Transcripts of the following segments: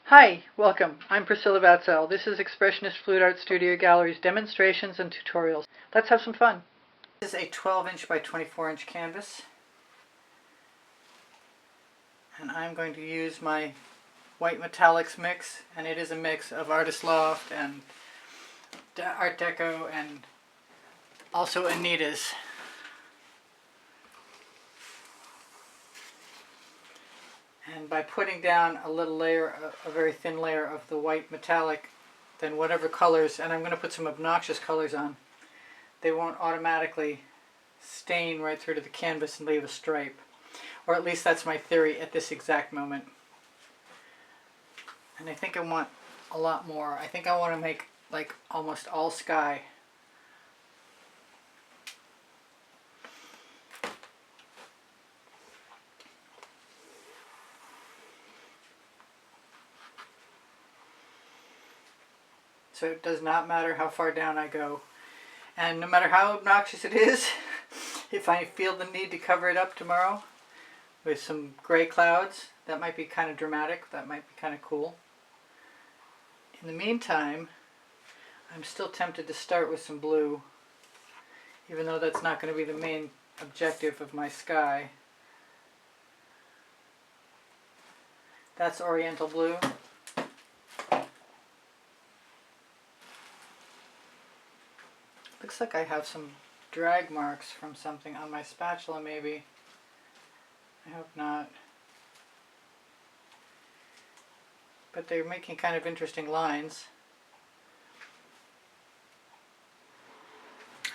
Hi, welcome. I'm Priscilla Batzell. This is Expressionist Fluid Art Studio Gallery's demonstrations and tutorials. Let's have some fun. This is a 12-inch by 24-inch canvas. And I'm going to use my white metallics mix, and it is a mix of Artist Loft and Art Deco and also Anita's. And by putting down a little layer, a very thin layer of the white metallic, then whatever colors, and I'm going to put some obnoxious colors on, they won't automatically stain right through to the canvas and leave a stripe. Or at least that's my theory at this exact moment. And I think I want a lot more. I think I want to make like almost all sky. So it does not matter how far down I go. And no matter how obnoxious it is, if I feel the need to cover it up tomorrow with some gray clouds, that might be kind of dramatic, that might be kind of cool. In the meantime, I'm still tempted to start with some blue, even though that's not going to be the main objective of my sky. That's Oriental blue. Looks like I have some drag marks from something on my spatula, maybe. I hope not. But they're making kind of interesting lines.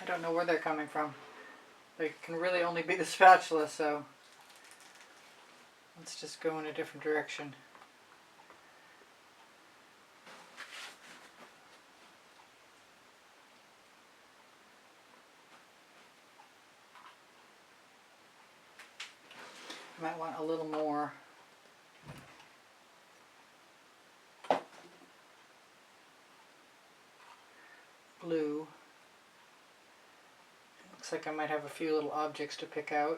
I don't know where they're coming from. They can really only be the spatula, so let's just go in a different direction. I might want a little more. Blue. It looks like I might have a few little objects to pick out.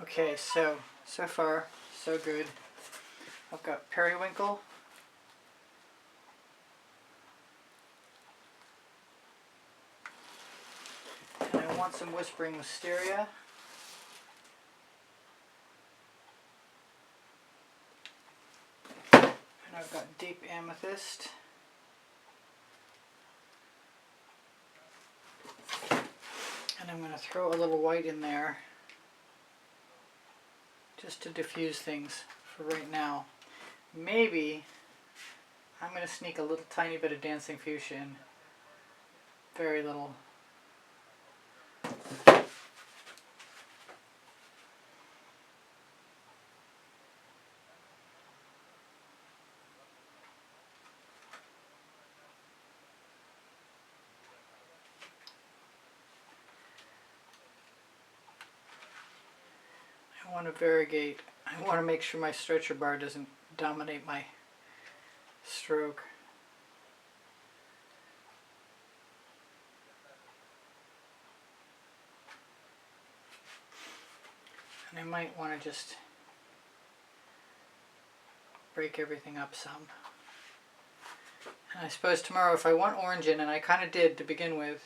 Okay, so far, so good. I've got periwinkle. And I want some whispering wisteria. And I've got deep amethyst. And I'm going to throw a little white in there just to diffuse things for right now. Maybe I'm going to sneak a little tiny bit of dancing fuchsia in. Very little. I want to variegate. I want to make sure my stretcher bar doesn't dominate my stroke. And I might want to just break everything up some. And I suppose tomorrow if I want orange in, and I kind of did to begin with,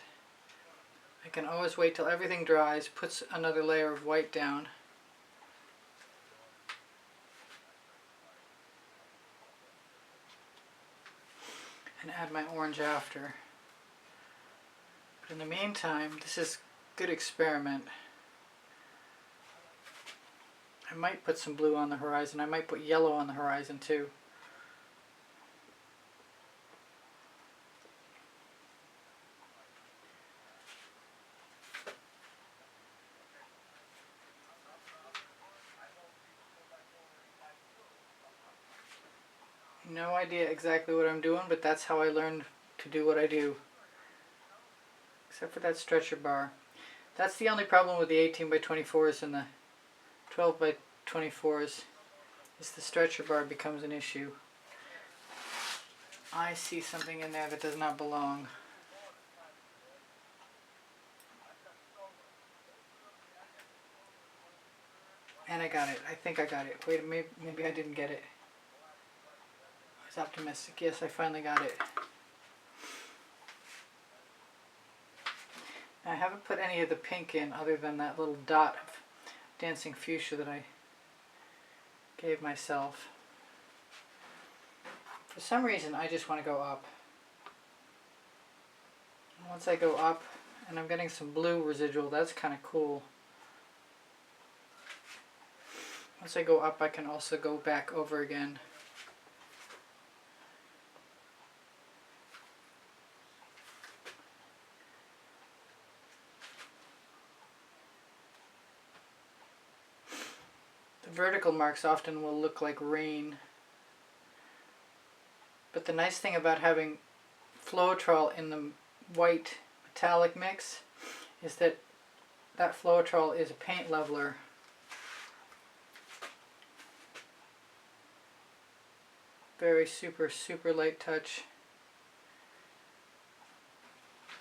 I can always wait till everything dries, put another layer of white down. And add my orange after. But in the meantime, this is a good experiment. I might put some blue on the horizon. I might put yellow on the horizon too. No idea exactly what I'm doing, but that's how I learned to do what I do. Except for that stretcher bar. That's the only problem with the 18 by 24s and the 12 by 24s, is the stretcher bar becomes an issue. I see something in there that does not belong. And I got it. I think I got it. Wait, maybe I didn't get it. I was optimistic. Yes, I finally got it. I haven't put any of the pink in other than that little dot of Dancing Fuchsia that I gave myself. For some reason, I just want to go up. And once I go up, and I'm getting some blue residual, that's kind of cool. Once I go up, I can also go back over again. The vertical marks often will look like rain. But the nice thing about having Floetrol in the white metallic mix is that that Floetrol is a paint leveler. Very super light touch.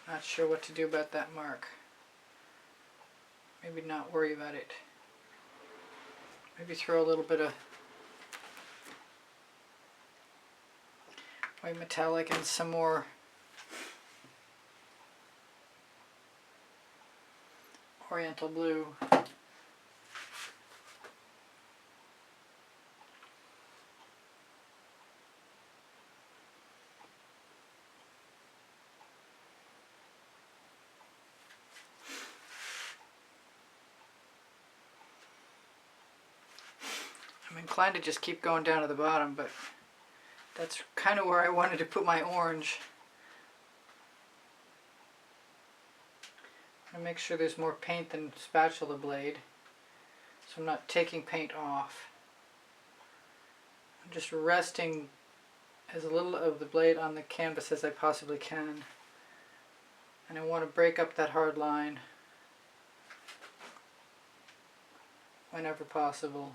Not sure what to do about that mark. Maybe not worry about it. Maybe throw a little bit of white metallic and some more Oriental blue. I'm inclined to just keep going down to the bottom, but that's kind of where I wanted to put my orange. And make sure there's more paint than spatula blade, so I'm not taking paint off. I'm just resting as little of the blade on the canvas as I possibly can. And I want to break up that hard line whenever possible.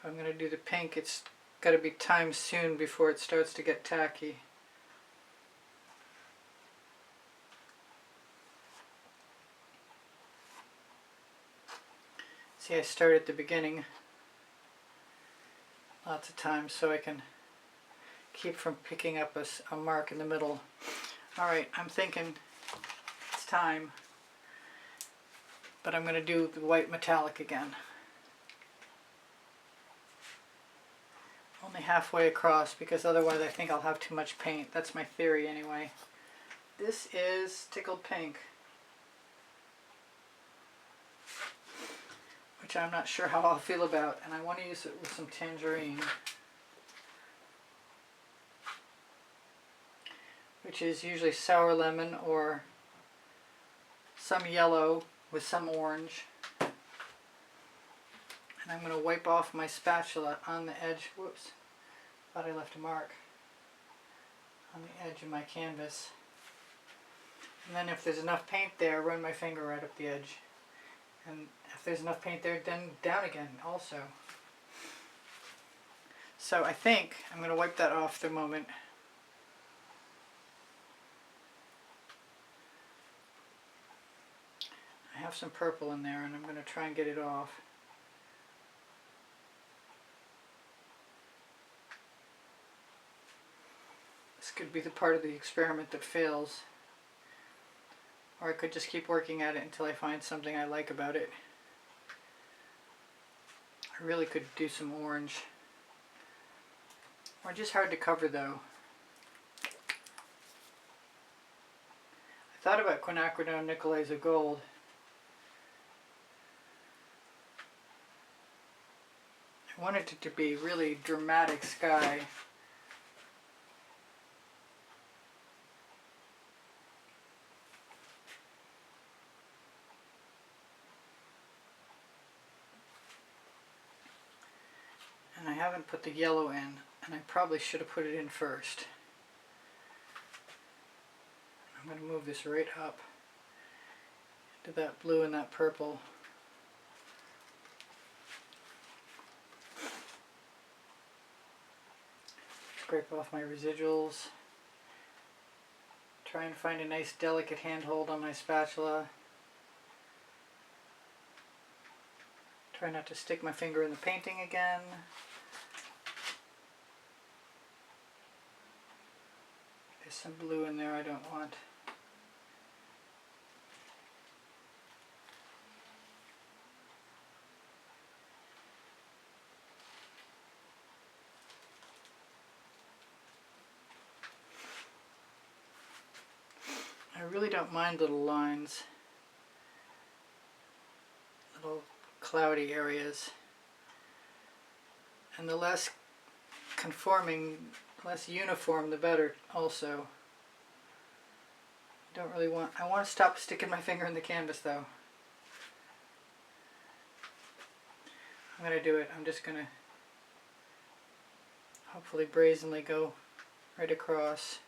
If I'm going to do the pink, it's got to be timed soon before it starts to get tacky. See, I start at the beginning lots of times so I can keep from picking up a mark in the middle. Alright, I'm thinking it's time, but I'm going to do the white metallic again. Only halfway across, because otherwise I think I'll have too much paint. That's my theory anyway. This is Tickled Pink, which I'm not sure how I'll feel about, and I want to use it with some tangerine, which is usually sour lemon or some yellow with some orange. And I'm going to wipe off my spatula on the edge. Whoops, thought I left a mark on the edge of my canvas. And then if there's enough paint there, run my finger right up the edge. And if there's enough paint there, then down again also. So I think I'm going to wipe that off for the moment. I have some purple in there and I'm going to try and get it off. This could be the part of the experiment that fails. Or I could just keep working at it until I find something I like about it. I really could do some orange. Orange is hard to cover though. I thought about quinacridone nickelase of gold. I wanted it to be really dramatic sky. And I haven't put the yellow in, and I probably should have put it in first. I'm going to move this right up to that blue and that purple. Scrape off my residuals. Try and find a nice delicate handhold on my spatula. Try not to stick my finger in the painting again. There's some blue in there I don't want. I really don't mind little lines, little cloudy areas, and the less conforming, less uniform, the better also. I don't really want, I want to stop sticking my finger in the canvas though. I'm going to do it. I'm just going to hopefully brazenly go right across.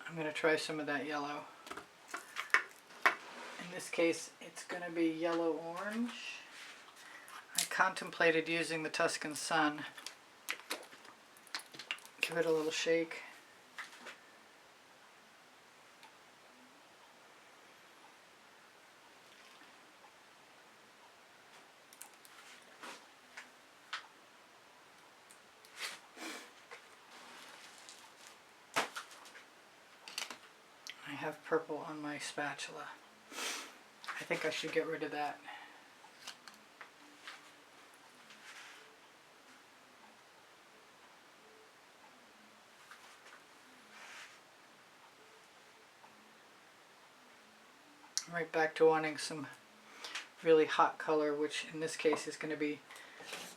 I'm going to try some of that yellow. In this case, it's going to be yellow-orange. I contemplated using the Tuscan Sun. Give it a little shake. I have purple on my spatula. I think I should get rid of that. I'm right back to wanting some really hot color, which in this case is going to be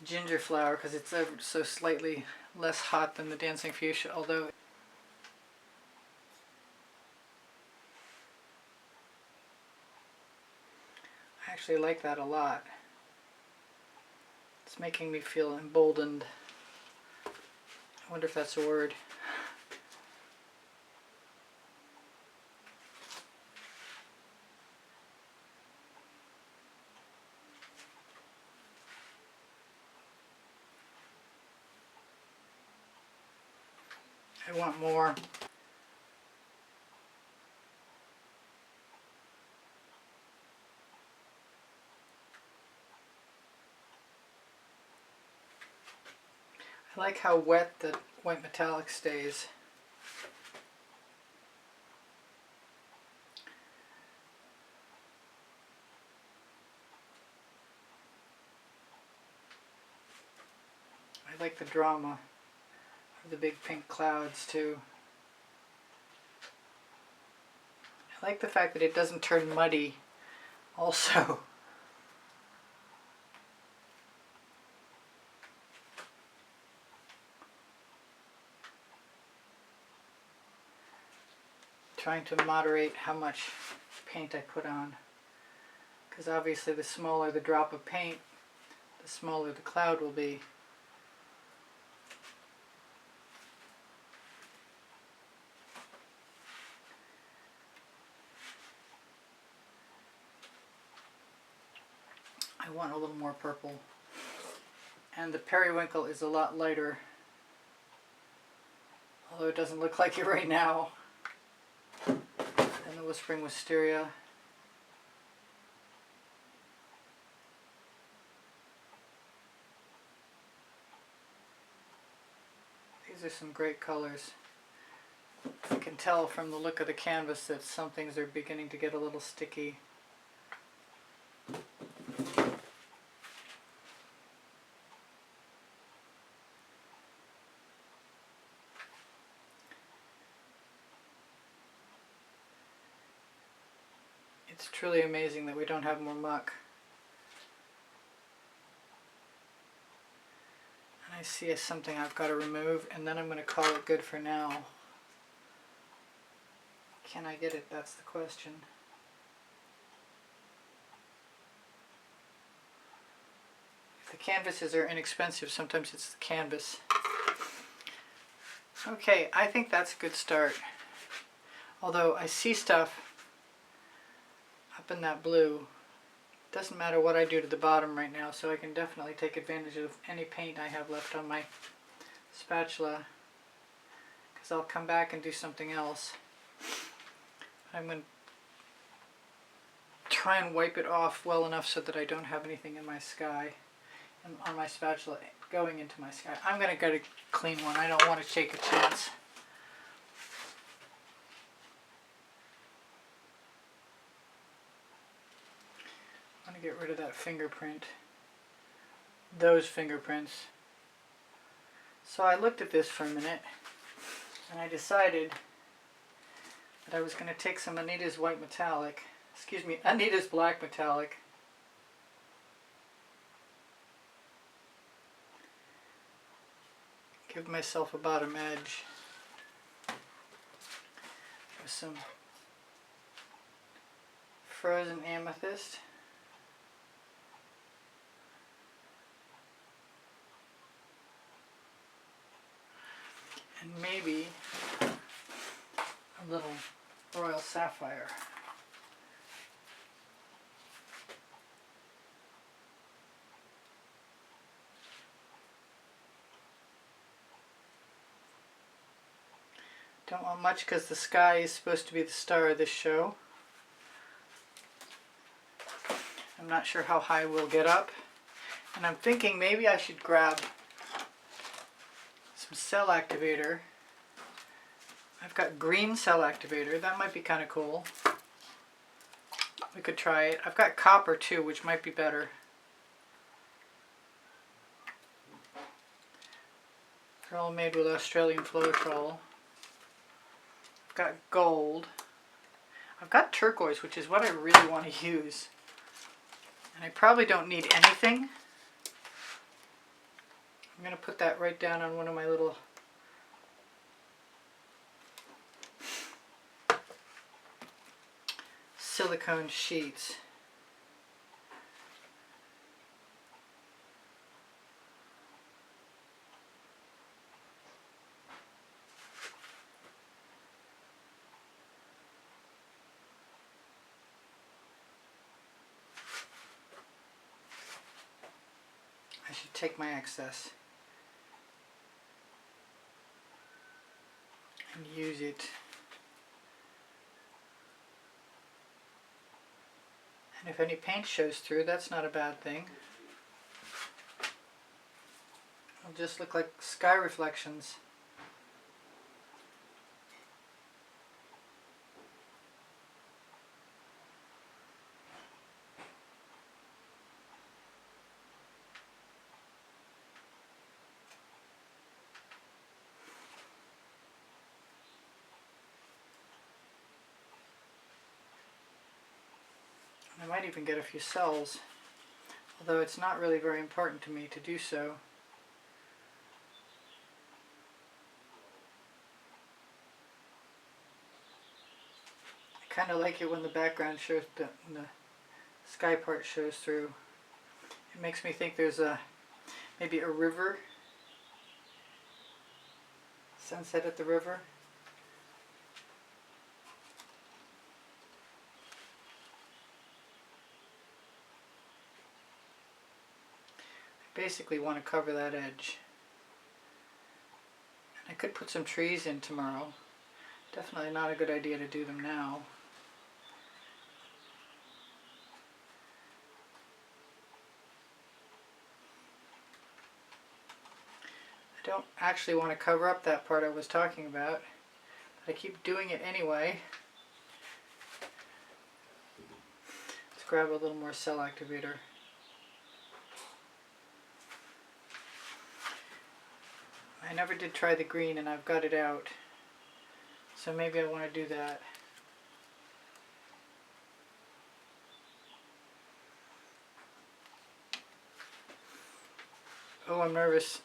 ginger flower because it's ever so slightly less hot than the Dancing Fuchsia, although I actually like that a lot. It's making me feel emboldened. I wonder if that's a word. I want more. I like how wet the white metallic stays. I like the drama of the big pink clouds too. I like the fact that it doesn't turn muddy also. Trying to moderate how much paint I put on, because obviously the smaller the drop of paint, the smaller the cloud will be. I want a little more purple, and the periwinkle is a lot lighter, although it doesn't look like it right now. And the Whispering Wisteria. These are some great colors. I can tell from the look of the canvas that some things are beginning to get a little sticky. It's truly amazing that we don't have more muck. And I see it's something I've got to remove, and then I'm going to call it good for now. Can I get it? That's the question. If the canvases are inexpensive, sometimes it's the canvas. Okay, I think that's a good start. Although I see stuff up in that blue Doesn't matter what I do to the bottom right now, so I can definitely take advantage of any paint I have left on my spatula, because I'll come back and do something else. I'm going to try and wipe it off well enough so that I don't have anything in my sky, and on my spatula going into my sky. I'm going to get a clean one. I don't want to take a chance. I'm going to get rid of that fingerprint. Those fingerprints. So I looked at this for a minute and I decided that I was going to take some Anita's white metallic, excuse me, Anita's black metallic, give myself a bottom edge with some frozen amethyst. And maybe a little royal sapphire. Don't want much because the sky is supposed to be the star of this show. I'm not sure how high we'll get up. And I'm thinking maybe I should grab some cell activator. I've got green cell activator. That might be kind of cool. We could try it. I've got copper too, which might be better. They're all made with Australian Floetrol. I've got gold. I've got turquoise, which is what I really want to use. And I probably don't need anything. I'm going to put that right down on one of my little silicone sheets. I should take my excess and use it. And if any paint shows through, that's not a bad thing. It'll just look like sky reflections. I might even get a few cells, although it's not really very important to me to do so. I kind of like it when the background shows, when the sky part shows through. It makes me think there's maybe a river, sunset at the river. Basically want to cover that edge. And I could put some trees in tomorrow. Definitely not a good idea to do them now. I don't actually want to cover up that part I was talking about, but I keep doing it anyway. Let's grab a little more cell activator. I never did try the green and I've got it out, so maybe I want to do that. Oh, I'm nervous.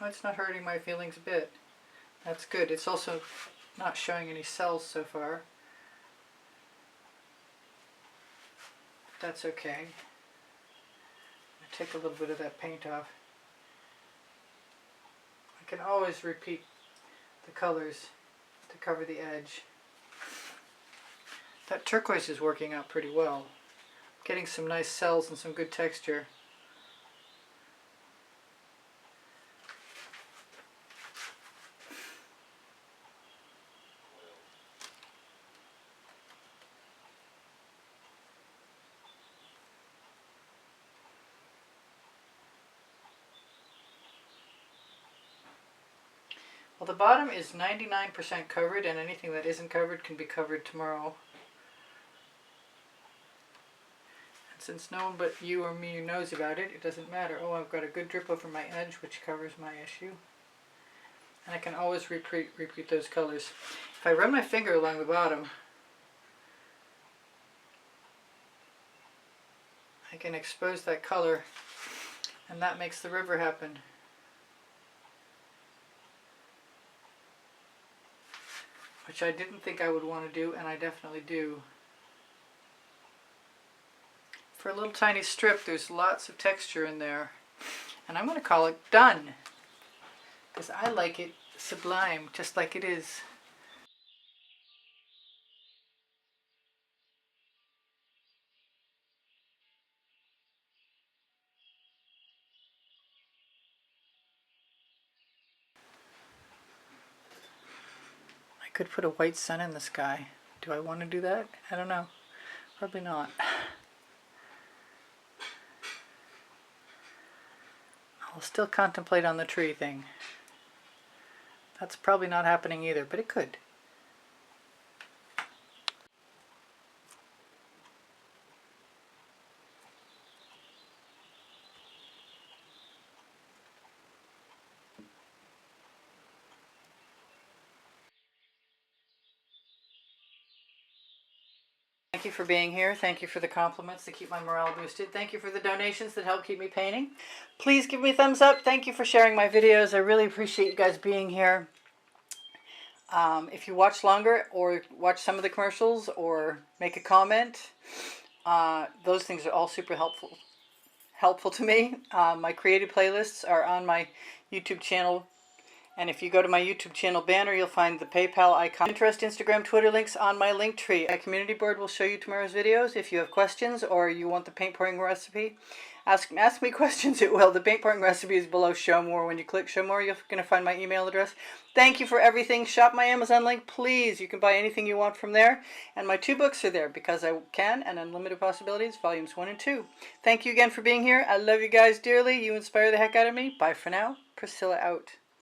Oh, it's not hurting my feelings a bit. That's good. It's also not showing any cells so far. That's okay. Take a little bit of that paint off. I can always repeat the colors to cover the edge. That turquoise is working out pretty well. Getting some nice cells and some good texture. Well, the bottom is 99% covered, and anything that isn't covered can be covered tomorrow. And since no one but you or me knows about it, it doesn't matter. Oh, I've got a good drip over my edge, which covers my issue. And I can always repeat those colors. If I run my finger along the bottom, I can expose that color, and that makes the river happen. Which I didn't think I would want to do, and I definitely do. For a little tiny strip, there's lots of texture in there. And I'm going to call it done. Because I like it sublime, just like it is. I could put a white sun in the sky. Do I want to do that? I don't know. Probably not. I'll still contemplate on the tree thing. That's probably not happening either, but it could. Thank you for being here. Thank you for the compliments that keep my morale boosted. Thank you for the donations that help keep me painting. Please give me a thumbs up. Thank you for sharing my videos. I really appreciate you guys being here. If you watch longer or watch some of the commercials or make a comment, those things are all super helpful to me. My creative playlists are on my YouTube channel. And if you go to my YouTube channel banner, you'll find the PayPal icon. Pinterest, Instagram, Twitter links on my link tree. My community board will show you tomorrow's videos. If you have questions or you want the paint pouring recipe, ask me questions, it will. The paint pouring recipe is below Show More. When you click Show More, you're going to find my email address. Thank you for everything. Shop my Amazon link, please. You can buy anything you want from there. And my 2 books are there, Because I Can and Unlimited Possibilities, Volumes 1 and 2. Thank you again for being here. I love you guys dearly. You inspire the heck out of me. Bye for now. Priscilla out.